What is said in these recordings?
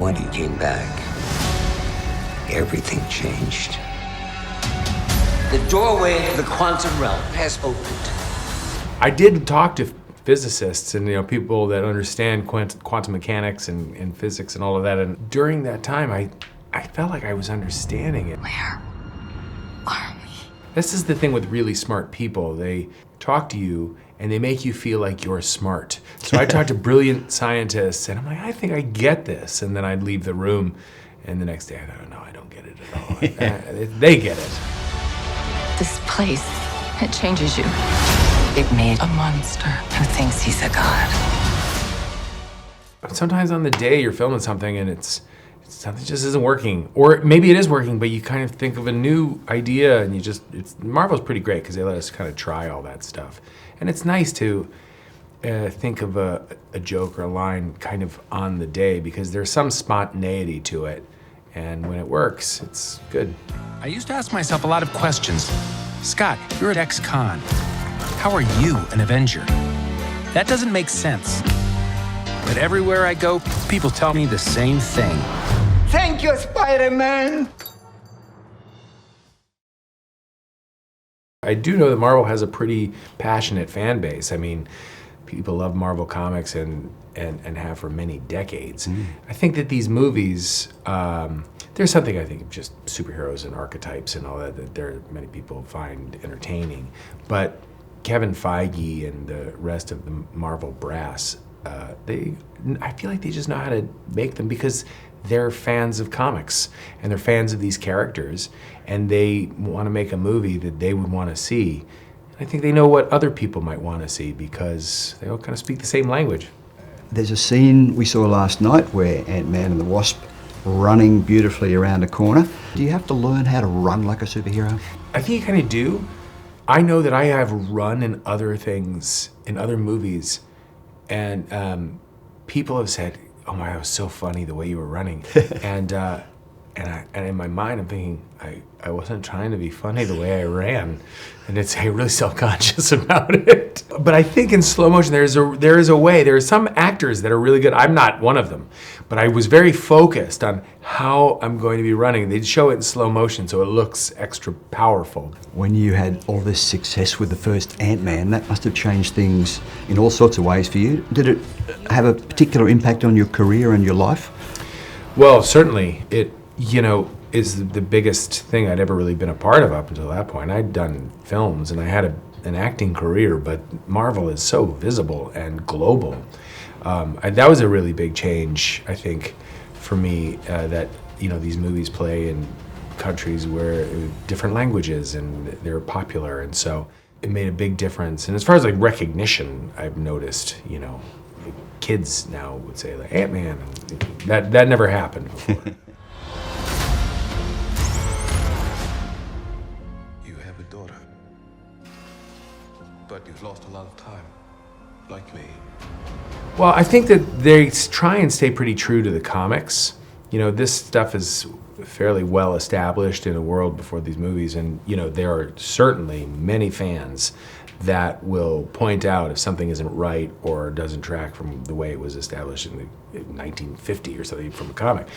When he came back, everything changed. The doorway to the quantum realm has opened. I did talk to physicists and people that understand quantum mechanics and physics and all of that, and during that time I felt like I was understanding it. Where are we? This is the thing with really smart people. They talk to you and they make you feel like you're smart. So I talked to brilliant scientists and I'm like, I think I get this. And then I'd leave the room and the next day I thought, no, I don't get it at all. They get it. This place, it changes you. It made a monster who thinks he's a god. Sometimes on the day you're filming something and something just isn't working. Or maybe it is working, but you kind of think of a new idea and Marvel's pretty great because they let us kind of try all that stuff. And it's nice to think of a joke or a line kind of on the day because there's some spontaneity to it. And when it works, it's good. I used to ask myself a lot of questions. Scott, you're at ex-con. How are you an Avenger? That doesn't make sense. But everywhere I go, people tell me the same thing. Thank you, Spider-Man! I do know that Marvel has a pretty passionate fan base. I mean, people love Marvel comics and have for many decades. I think that these movies, there's something I think of just superheroes and archetypes and all that many people find entertaining. But Kevin Feige and the rest of the Marvel brass, I feel like they just know how to make them because they're fans of comics and they're fans of these characters and they want to make a movie that they would want to see. I think they know what other people might want to see because they all kind of speak the same language. There's a scene we saw last night where Ant-Man and the Wasp running beautifully around a corner. Do you have to learn how to run like a superhero? I think you kind of do. I know that I have run in other things, in other movies, and people have said, oh my, that was so funny the way you were running. and in my mind I'm thinking, I wasn't trying to be funny the way I ran. And I'm really self-conscious about it. But I think in slow motion there is a way. There are some actors that are really good. I'm not one of them. But I was very focused on how I'm going to be running. They'd show it in slow motion so it looks extra powerful. When you had all this success with the first Ant-Man, that must have changed things in all sorts of ways for you. Did it have a particular impact on your career and your life? Well, certainly. It, is the biggest thing I'd ever really been a part of up until that point. I'd done films and I had an acting career, but Marvel is so visible and global. That was a really big change, I think, for me, that these movies play in countries where different languages and they're popular, and so it made a big difference. And as far as like recognition, I've noticed, kids now would say like Ant-Man, and that never happened before. But you've lost a lot of time, like me. Well, I think that they try and stay pretty true to the comics. This stuff is fairly well established in the world before these movies, and there are certainly many fans that will point out if something isn't right or doesn't track from the way it was established in 1950 or something from a comic.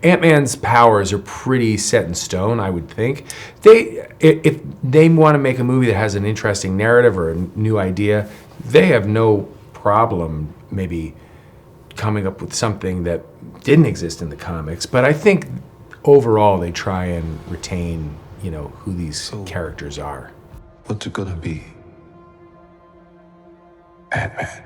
Ant-Man's powers are pretty set in stone, I would think. If they want to make a movie that has an interesting narrative or a new idea, they have no problem maybe coming up with something that didn't exist in the comics. But I think overall they try and retain, who these characters are. What's it gonna be? Ant-Man.